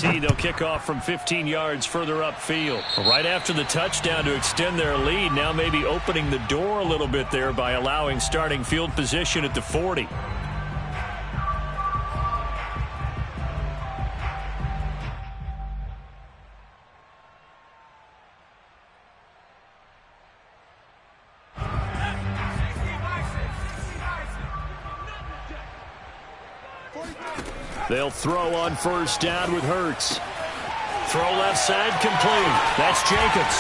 see they'll kick off from 15 yards further upfield. Right after the touchdown to extend their lead, now maybe opening the door a little bit there by allowing starting field position at the 40. They'll throw on first down with Hurts. Throw left side complete. That's Jacobs.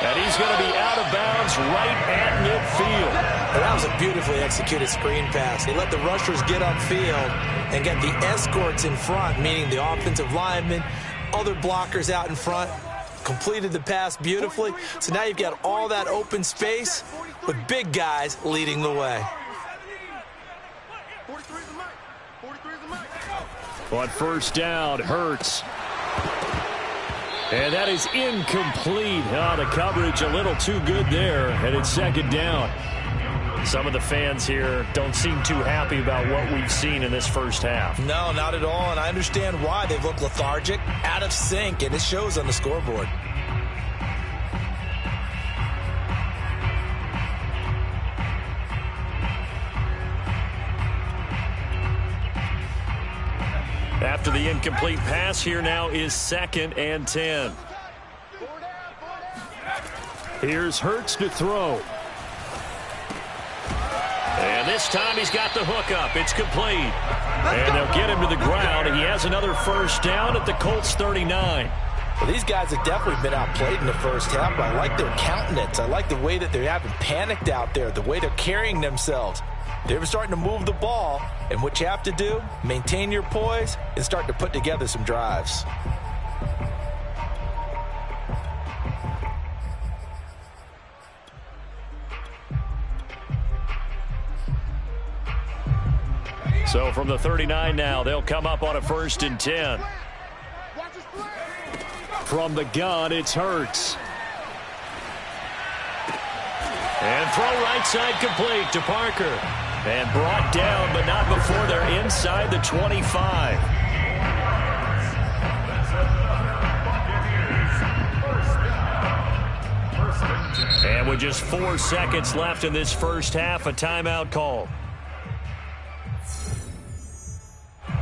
And he's going to be out of bounds right at midfield. And that was a beautifully executed screen pass. They let the rushers get upfield and get the escorts in front, meaning the offensive linemen, other blockers out in front. Completed the pass beautifully. So now you've got all that open space with big guys leading the way. On first down, Hurts. And that is incomplete. Oh, the coverage a little too good there, and it's second down. Some of the fans here don't seem too happy about what we've seen in this first half. No, not at all, and I understand why. They've looked lethargic, out of sync, and it shows on the scoreboard. After the incomplete pass, here now is 2nd and 10. Here's Hurts to throw. And this time he's got the hook up. It's complete. And they'll get him to the ground. He has another first down at the Colts 39. Well, these guys have definitely been outplayed in the first half, but I like their countenance. I like the way that they haven't panicked out there, the way they're carrying themselves. They're starting to move the ball, and what you have to do, maintain your poise and start to put together some drives. So from the 39 now, they'll come up on a 1st and 10. From the gun, it's Hurts. And throw right side complete to Parker. And brought down, but not before they're inside the 25. And with just 4 seconds left in this first half, a timeout call.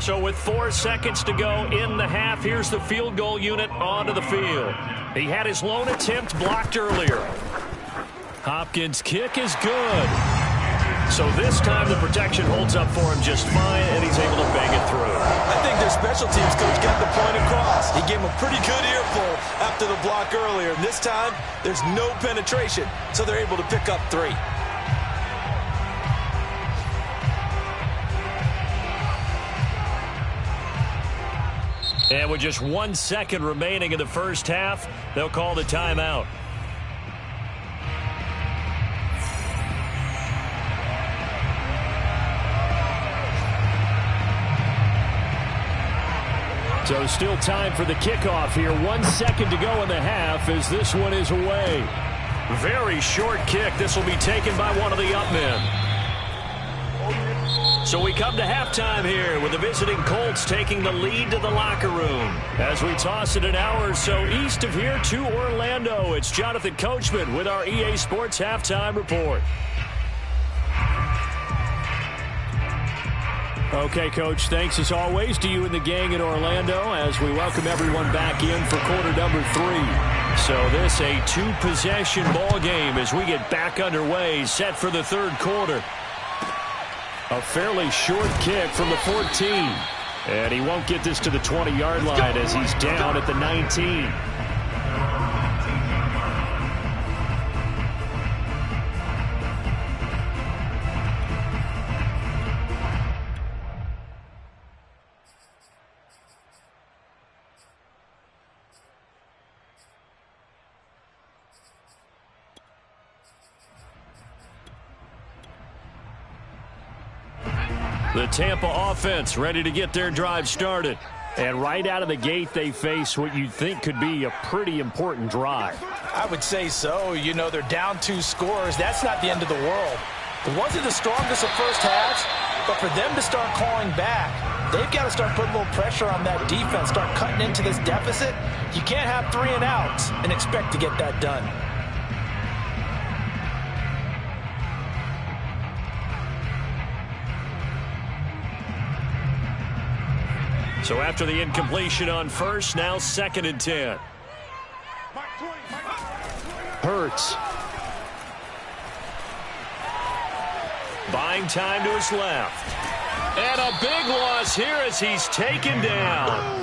So with 4 seconds to go in the half, here's the field goal unit onto the field. He had his lone attempt blocked earlier. Hopkins' kick is good. So this time the protection holds up for him just fine, and he's able to bang it through. I think their special teams coach got the point across. He gave him a pretty good earful after the block earlier. And this time, there's no penetration, so they're able to pick up 3. And with just 1 second remaining in the first half, they'll call the timeout. So still time for the kickoff here. 1 second to go in the half as this one is away. Very short kick. This will be taken by one of the up men. So we come to halftime here with the visiting Colts taking the lead to the locker room. As we toss it an hour or so east of here to Orlando, it's Jonathan Coachman with our EA Sports Halftime Report. Okay, Coach, thanks as always to you and the gang in Orlando as we welcome everyone back in for quarter number 3. So this a 2-possession ball game as we get back underway, set for the third quarter. A fairly short kick from the 14. And he won't get this to the 20-yard line as he's down at the 19. The Tampa offense ready to get their drive started. And right out of the gate, they face what you'd think could be a pretty important drive. I would say so. You know, they're down 2 scores. That's not the end of the world. It wasn't the strongest of first halves, but for them to start calling back, they've got to start putting a little pressure on that defense, start cutting into this deficit. You can't have 3 and outs and expect to get that done. So after the incompletion on first, now 2nd and 10. Hurts. Buying time to his left. And a big loss here as he's taken down.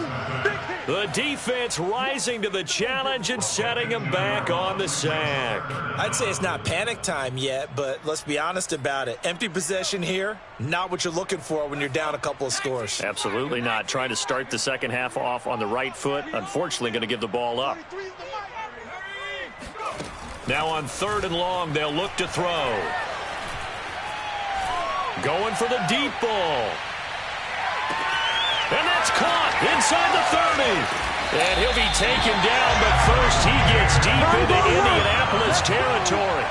The defense rising to the challenge and setting him back on the sack. I'd say it's not panic time yet, but let's be honest about it. Empty possession here, not what you're looking for when you're down a couple of scores. Absolutely not. Trying to start the second half off on the right foot. Unfortunately, going to give the ball up. Now on 3rd and long, they'll look to throw. Going for the deep ball. And that's caught inside the 30. And he'll be taken down, but first he gets deep into Indianapolis territory.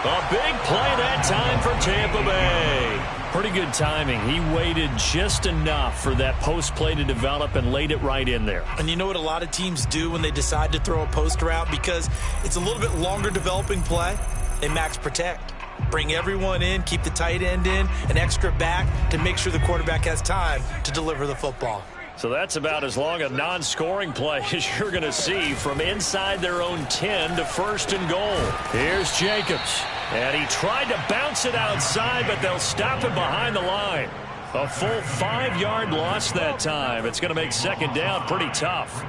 A big play that time for Tampa Bay. Pretty good timing. He waited just enough for that post play to develop and laid it right in there. And you know what a lot of teams do when they decide to throw a post route? Because it's a little bit longer developing play, they max protect. Bring everyone in, keep the tight end in, an extra back to make sure the quarterback has time to deliver the football. So that's about as long a non-scoring play as you're going to see from inside their own 10 to 1st and goal. Here's Jacobs. And he tried to bounce it outside, but they'll stop him behind the line. A full 5-yard loss that time. It's going to make 2nd down pretty tough.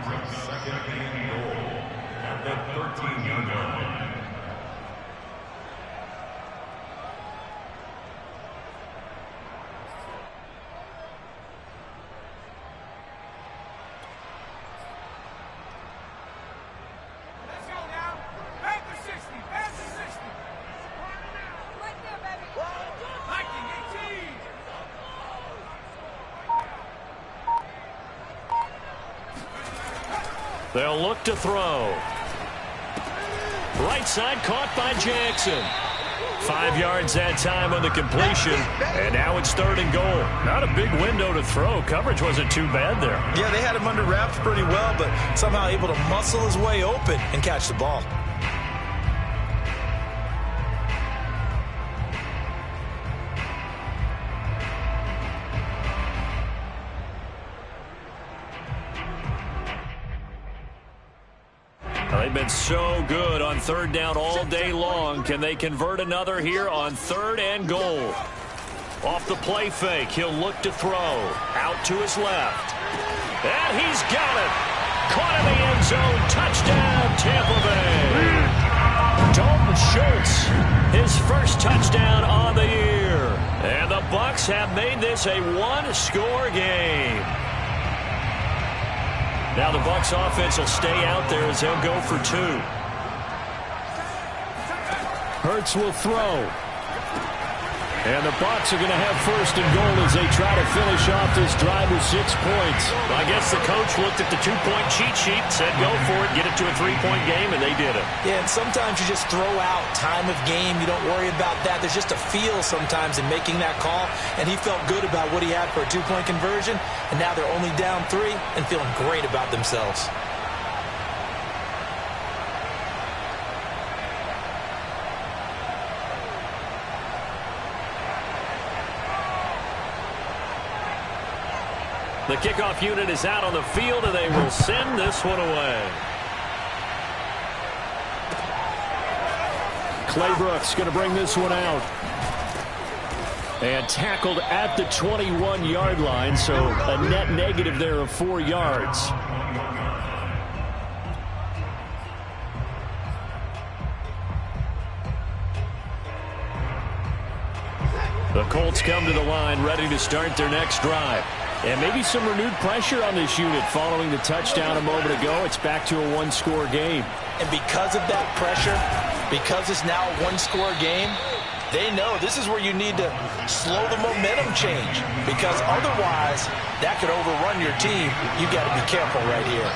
They'll look to throw. Right side caught by Jackson. 5 yards that time on the completion. And now it's 3rd and goal. Not a big window to throw. Coverage wasn't too bad there. Yeah, they had him under wraps pretty well, but somehow able to muscle his way open and catch the ball. They've been so good on 3rd down all day long. Can they convert another here on 3rd and goal? Off the play fake, he'll look to throw. Out to his left. And he's got it. Caught in the end zone. Touchdown, Tampa Bay. Dalton Schultz, his first touchdown on the year. And the Bucs have made this a 1-score game. Now the Bucs offense will stay out there as they'll go for 2. Hurts will throw. And the Bucs are going to have 1st and goal as they try to finish off this drive with 6 points. Well, I guess the coach looked at the 2-point cheat sheet, said go for it, get it to a 3-point game, and they did it. Yeah, and sometimes you just throw out time of game. You don't worry about that. There's just a feel sometimes in making that call, and he felt good about what he had for a 2-point conversion, and now they're only down 3 and feeling great about themselves. The kickoff unit is out on the field, and they will send this one away. Claybrooks going to bring this one out. And tackled at the 21-yard line, so a net negative there of 4 yards. The Colts come to the line ready to start their next drive. And maybe some renewed pressure on this unit following the touchdown a moment ago. It's back to a 1-score game. And because of that pressure, because it's now a 1-score game, they know this is where you need to slow the momentum change. Because otherwise, that could overrun your team. You got to be careful right here.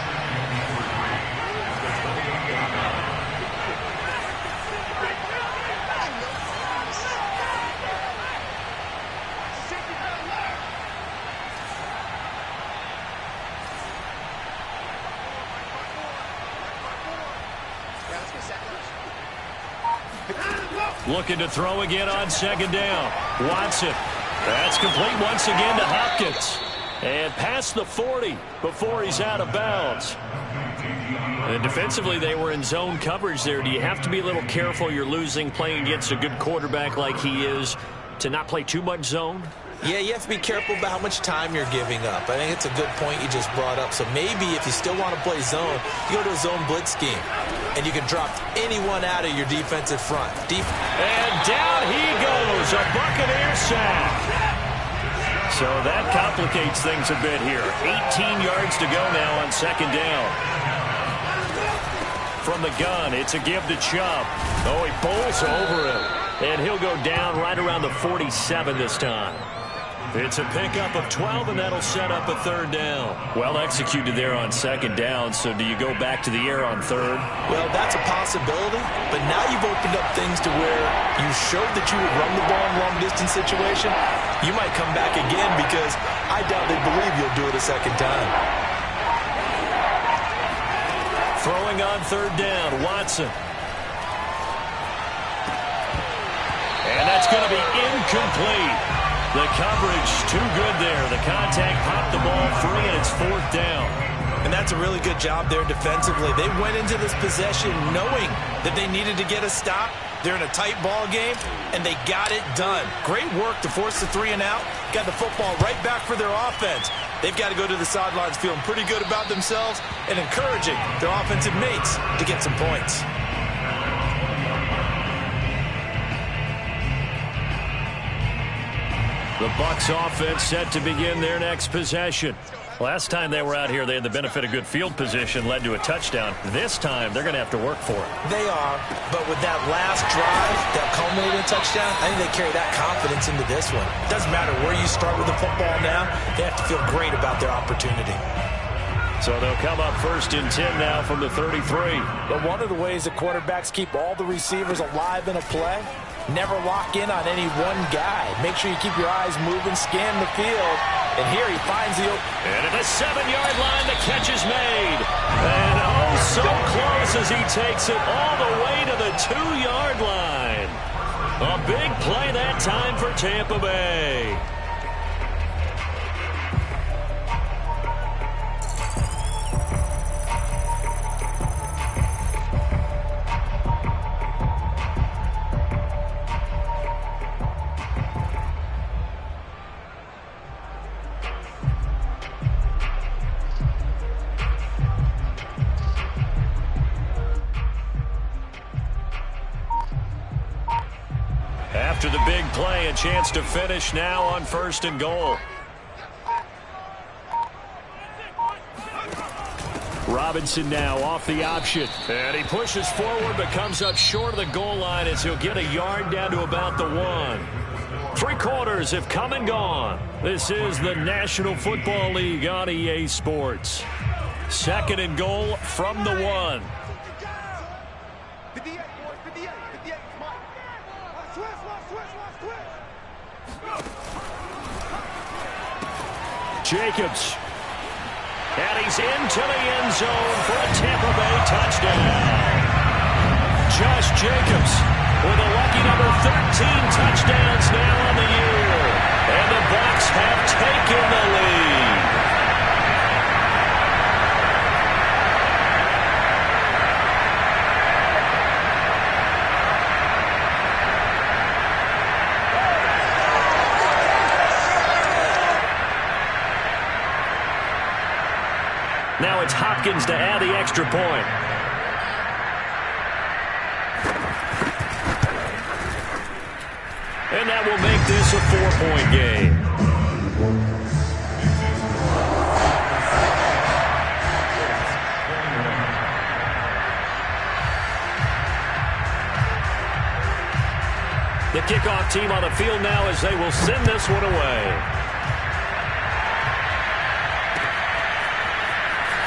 Looking to throw again on second down. Watson. That's complete once again to Hopkins. And past the 40 before he's out of bounds. And defensively, they were in zone coverage there. Do you have to be a little careful? You're losing playing against a good quarterback like he is to not play too much zone? Yeah, you have to be careful about how much time you're giving up. I think it's a good point you just brought up. So maybe if you still want to play zone, you go to a zone blitz scheme. And you can drop anyone out of your defensive front. And down he goes, a Buccaneer sack. So that complicates things a bit here. 18 yards to go now on second down. From the gun, it's a give to Chubb. Oh, he bowls over him. And he'll go down right around the 47 this time. It's a pickup of 12, and that'll set up a third down. Well executed there on second down, so do you go back to the air on third? Well, that's a possibility, but now you've opened up things to where you showed that you would run the ball in long-distance situation. You might come back again because I doubt they believe you'll do it a second time. Throwing on third down, Watson. And that's going to be incomplete. The coverage too good there. The contact popped the ball free, and it's fourth down. And that's a really good job there defensively. They went into this possession knowing that they needed to get a stop. They're in a tight ball game, and they got it done. Great work to force the 3 and out. Got the football right back for their offense. They've got to go to the sidelines feeling pretty good about themselves and encouraging their offensive mates to get some points. The Bucs offense set to begin their next possession. Last time they were out here, they had the benefit of good field position, led to a touchdown. This time, they're going to have to work for it. They are, but with that last drive, that culminated touchdown, I think they carry that confidence into this one. It doesn't matter where you start with the football now. They have to feel great about their opportunity. So they'll come up first and 10 now from the 33. But one of the ways that quarterbacks keep all the receivers alive in a play, never lock in on any one guy. Make sure you keep your eyes moving, scan the field. And here he finds the... And at the 7-yard line, the catch is made. And oh, so close as he takes it all the way to the 2-yard line. A big play that time for Tampa Bay. After the big play, a chance to finish now on first and goal. Robinson now off the option. And he pushes forward but comes up short of the goal line as he'll get a yard down to about the 1. 3 quarters have come and gone. This is the National Football League on EA Sports. Second and goal from the 1. Jacobs. And he's into the end zone for a Tampa Bay touchdown. Josh Jacobs with a lucky number 13 touchdowns now on the year. And the Bucs have taken the lead. Now it's Hopkins to add the extra point. And that will make this a 4-point game. The kickoff team on the field now as they will send this one away.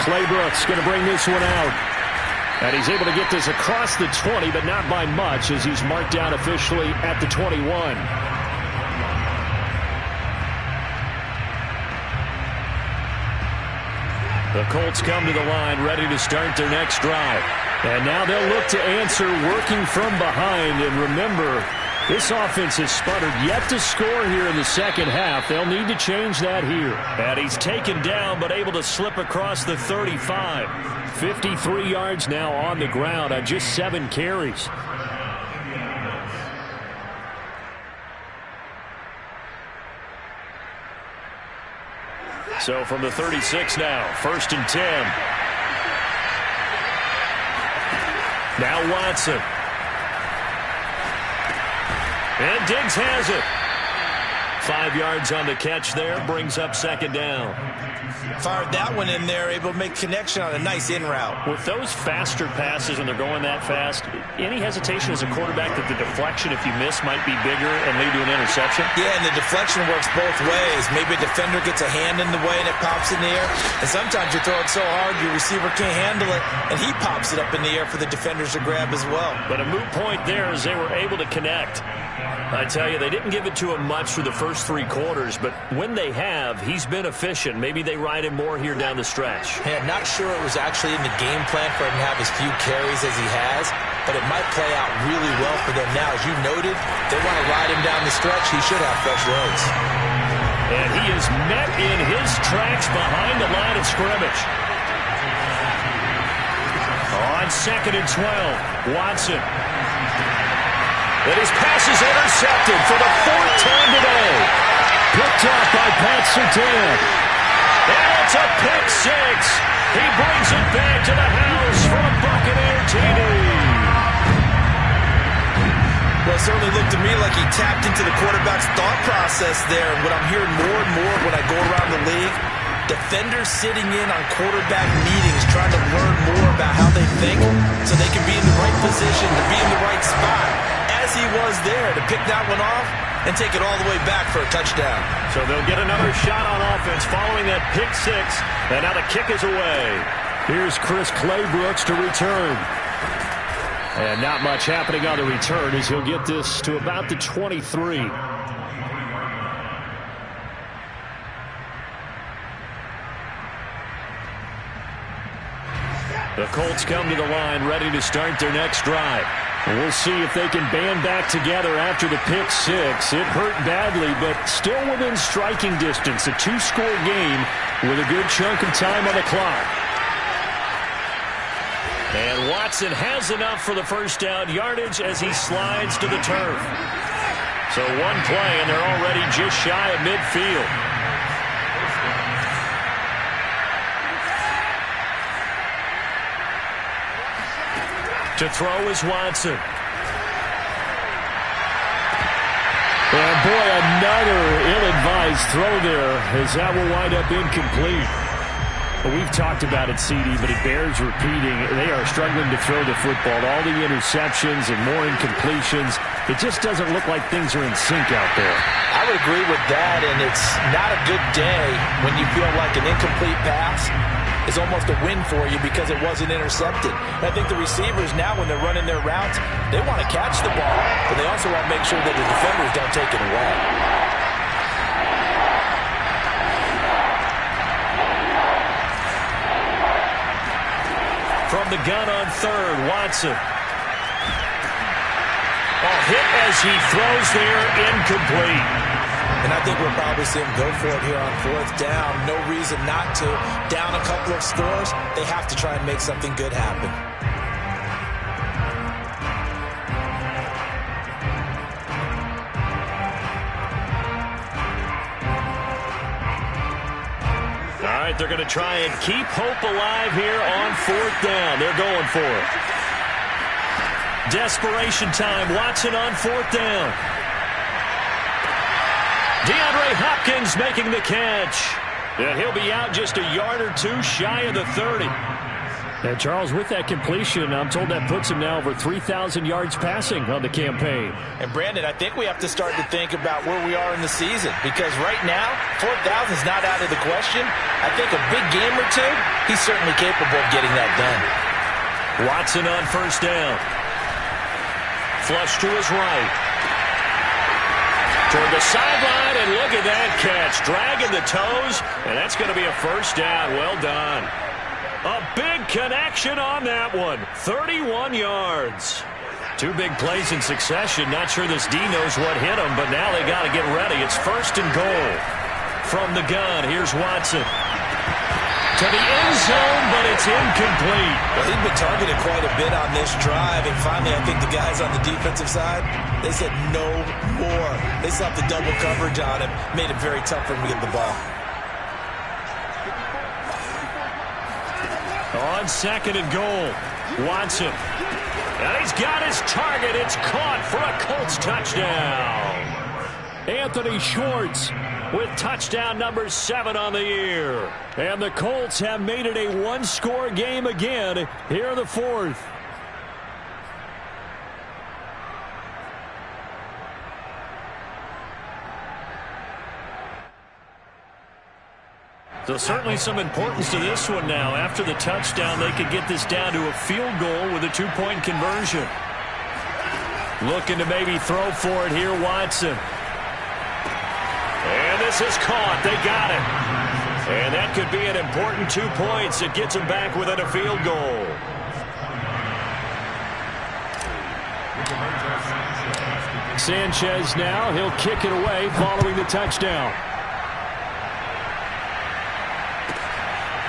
Claybrooks going to bring this one out. And he's able to get this across the 20, but not by much as he's marked down officially at the 21. The Colts come to the line ready to start their next drive. And now they'll look to answer working from behind. And remember, this offense has sputtered yet to score here in the second half. They'll need to change that here. And he's taken down but able to slip across the 35. 53 yards now on the ground on just 7 carries. So from the 36 now, 1st and 10. Now Watson. And Diggs has it. 5 yards on the catch there, brings up 2nd down. Fired that one in there, able to make connection on a nice in route. With those faster passes and they're going that fast, any hesitation as a quarterback that the deflection, if you miss, might be bigger and lead to an interception? Yeah, and the deflection works both ways. Maybe a defender gets a hand in the way and it pops in the air. And sometimes you throw it so hard your receiver can't handle it, and he pops it up in the air for the defenders to grab as well. But a moot point there as they were able to connect. I tell you, they didn't give it to him much for the first 3 quarters, but when they have, he's been efficient. Maybe they ride him more here down the stretch. Yeah, not sure it was actually in the game plan for him to have as few carries as he has, but it might play out really well for them now. As you noted, they want to ride him down the stretch. He should have fresh legs. And he is met in his tracks behind the line of scrimmage. On 2nd and 12, Watson. And his pass is intercepted for the 4th time today. Picked off by Pat Surtain. And it's a pick 6. He brings it back to the house from Buccaneer TD. Well, it certainly looked to me like he tapped into the quarterback's thought process there. And what I'm hearing more and more when I go around the league, defenders sitting in on quarterback meetings trying to learn more about how they think so they can be in the right position, to be in the right spot. As he was there to pick that one off and take it all the way back for a touchdown. So they'll get another shot on offense following that pick 6. And now the kick is away. Here's Chris Claybrooks to return. And not much happening on the return as he'll get this to about the 23. The Colts come to the line ready to start their next drive. We'll see if they can band back together after the pick 6. It hurt badly, but still within striking distance. A 2-score game with a good chunk of time on the clock. And Watson has enough for the first down yardage as he slides to the turf. So one play, and they're already just shy of midfield. To throw is Watson. And boy, another ill-advised throw there as that will wind up incomplete. Well, we've talked about it, CD, but it bears repeating. They are struggling to throw the football. All the interceptions and more incompletions. It just doesn't look like things are in sync out there. I would agree with that, and it's not a good day when you feel like an incomplete pass is almost a win for you because it wasn't intercepted. And I think the receivers now, when they're running their routes, they want to catch the ball, but they also want to make sure that the defenders don't take it away. From the gun on 3rd, Watson. Oh, hit as he throws there, incomplete. And I think we'll probably see him go for it here on 4th down. No reason not to. Down a couple of scores, they have to try and make something good happen. All right, they're going to try and keep hope alive here on 4th down. They're going for it. Desperation time. Watson on 4th down. DeAndre Hopkins making the catch. And he'll be out just a yard or 2 shy of the 30. And Charles, with that completion, I'm told that puts him now over 3,000 yards passing on the campaign. And Brandon, I think we have to start to think about where we are in the season, because right now, 4,000 is not out of the question. I think a big game or 2, he's certainly capable of getting that done. Watson on 1st down. Flush to his right. Toward the sideline, and look at that catch. Dragging the toes, and that's going to be a 1st down. Well done. A big connection on that one. 31 yards. Two big plays in succession. Not sure this D knows what hit him, but now they got to get ready. It's 1st and goal. From the gun, here's Watson. To the end zone, but it's incomplete. Well, he'd been targeted quite a bit on this drive, and finally I think the guys on the defensive side, they said no more. They slapped the double coverage on him, made it very tough for him to get the ball. On 2nd and goal, Watson. And he's got his target. It's caught for a Colts touchdown. Anthony Schwartz with touchdown number 7 on the year. And the Colts have made it a one-score game again here in the 4th. So certainly some importance to this one now. After the touchdown, they could get this down to a field goal with a 2-point conversion. Looking to maybe throw for it here, Watson. And this is caught. They got it. And that could be an important 2 points. It gets them back within a field goal. Sanchez now. He'll kick it away following the touchdown.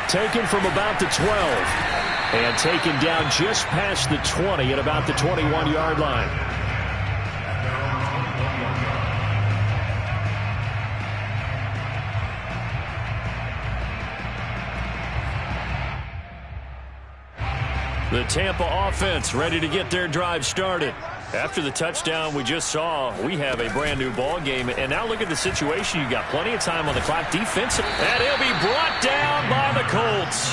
Taken from about the 12. And taken down just past the 20 at about the 21-yard line. The Tampa offense ready to get their drive started. After the touchdown we just saw, we have a brand new ball game. And now look at the situation. You got plenty of time on the clock defensive. And he'll be brought down by the Colts.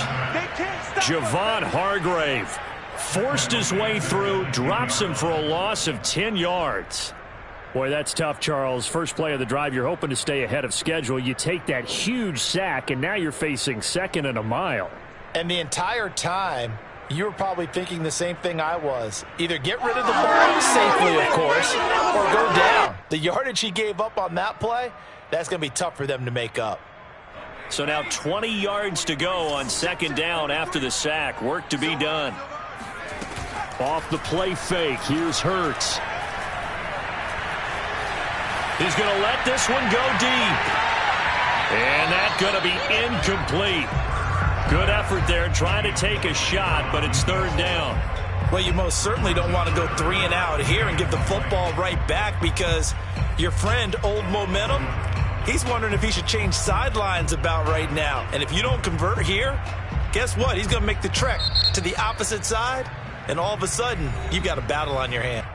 Javon Hargrave forced his way through, drops him for a loss of 10 yards. Boy, that's tough, Charles. First play of the drive, you're hoping to stay ahead of schedule. You take that huge sack, and now you're facing 2nd and a mile. And the entire time, you were probably thinking the same thing I was. Either get rid of the ball safely, of course, or go down. The yardage he gave up on that play, that's going to be tough for them to make up. So now 20 yards to go on 2nd down after the sack. Work to be done. Off the play fake, here's Hurts. He's going to let this one go deep. And that's going to be incomplete. Good effort there, trying to take a shot, but it's 3rd down. Well, you most certainly don't want to go 3 and out here and give the football right back, because your friend, Old Momentum, he's wondering if he should change sidelines about right now. And if you don't convert here, guess what? He's going to make the trek to the opposite side, and all of a sudden, you've got a battle on your hand.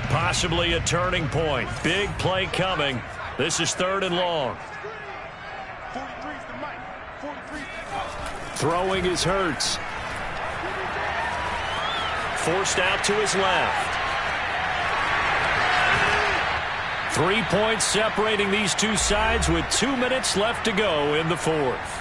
Possibly a turning point. Big play coming. This is 3rd and long. Throwing is Hurts. Forced out to his left. 3 points separating these two sides with 2 minutes left to go in the 4th.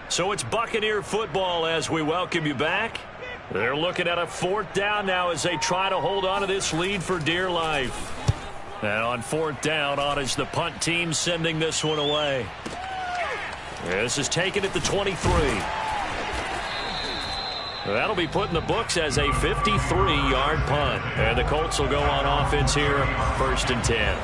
So it's Buccaneer football as we welcome you back. They're looking at a 4th down now as they try to hold on to this lead for dear life. And on 4th down, on is the punt team sending this one away. This is taken at the 23. That'll be put in the books as a 53-yard punt. And the Colts will go on offense here, 1st and 10.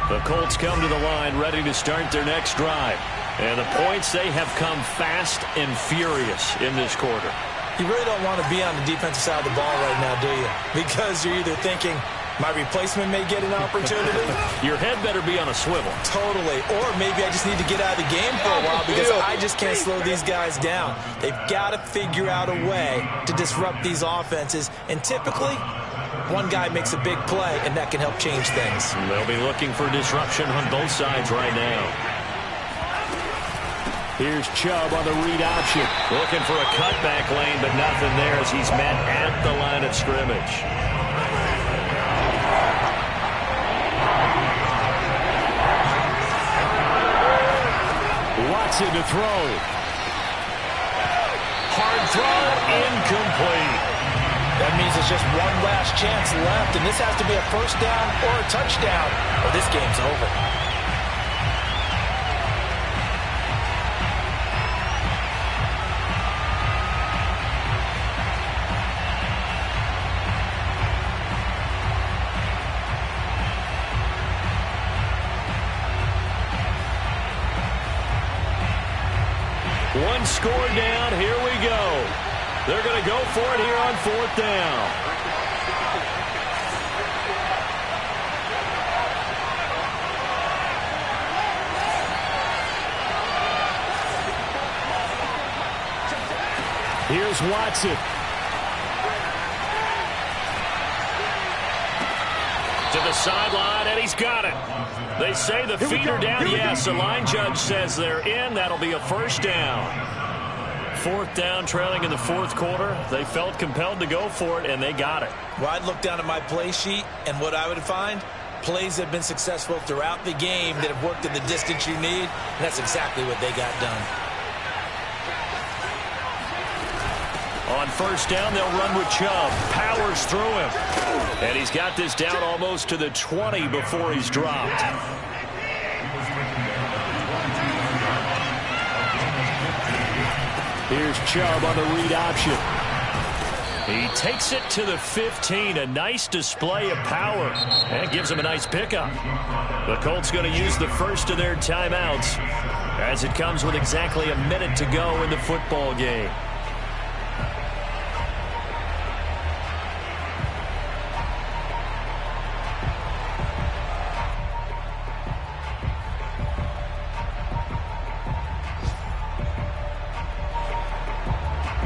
The Colts come to the line ready to start their next drive. And the points, they have come fast and furious in this quarter. You really don't want to be on the defensive side of the ball right now, do you? Because you're either thinking, my replacement may get an opportunity. Your head better be on a swivel. Totally. Or maybe I just need to get out of the game for a while because I just can't slow these guys down. They've got to figure out a way to disrupt these offenses. And typically, one guy makes a big play, and that can help change things. They'll be looking for disruption on both sides right now. Here's Chubb on the read option. Looking for a cutback lane, but nothing there as he's met at the line of scrimmage. Watson to throw. Hard throw, incomplete. That means it's just one last chance left, and this has to be a 1st down or a touchdown, or this game's over. One score down, here we go. They're going to go for it here on 4th down. Here's Watson. To the sideline, and he's got it. They say the feet are down. Yes, the line judge says they're in. That'll be a 1st down. 4th down, trailing in the 4th quarter. They felt compelled to go for it, and they got it. Well, I'd look down at my play sheet, and what I would find, plays that have been successful throughout the game that have worked in the distance you need, and that's exactly what they got done. On 1st down, they'll run with Chubb. Powers through him. And he's got this down almost to the 20 before he's dropped. Here's Chubb on the read option. He takes it to the 15. A nice display of power. And gives him a nice pickup. The Colts going to use the first of their timeouts as it comes with exactly a minute to go in the football game.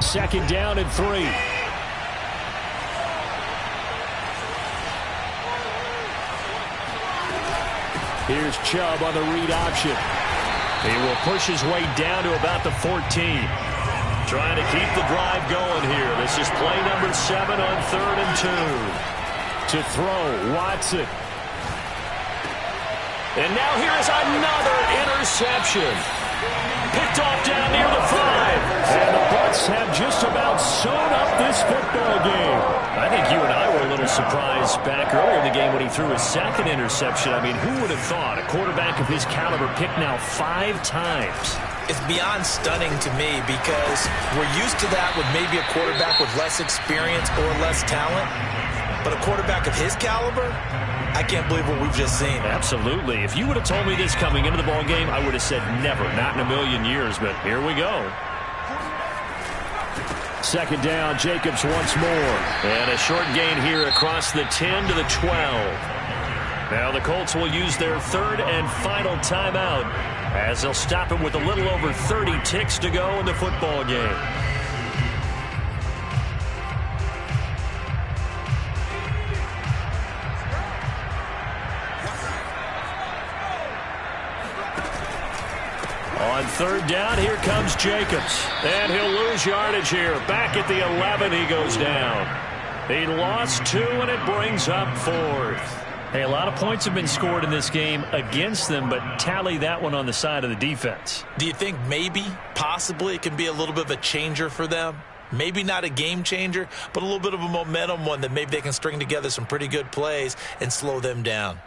Second down and 3. Here's Chubb on the read option. He will push his way down to about the 14. Trying to keep the drive going here. This is play number 7 on 3rd and 2. To throw, Watson. And now here is another interception. Picked off down near the 5. And the Bucs have just about sewn up this football game. I think you and I were a little surprised back earlier in the game when he threw his 2nd interception. I mean, who would have thought a quarterback of his caliber picked now 5 times? It's beyond stunning to me because we're used to that with maybe a quarterback with less experience or less talent. But a quarterback of his caliber, I can't believe what we've just seen. Absolutely. If you would have told me this coming into the ball game, I would have said never, not in a million years. But here we go. Second down, Jacobs once more. And a short gain here across the 10 to the 12. Now the Colts will use their 3rd and final timeout as they'll stop it with a little over 30 ticks to go in the football game. On 3rd down, here comes Jacobs. And he'll lose yardage here. Back at the 11, he goes down. He lost 2, and it brings up 4th. Hey, a lot of points have been scored in this game against them, but tally that one on the side of the defense. Do you think maybe, possibly, it can be a little bit of a changer for them? Maybe not a game changer, but a little bit of a momentum one that maybe they can string together some pretty good plays and slow them down.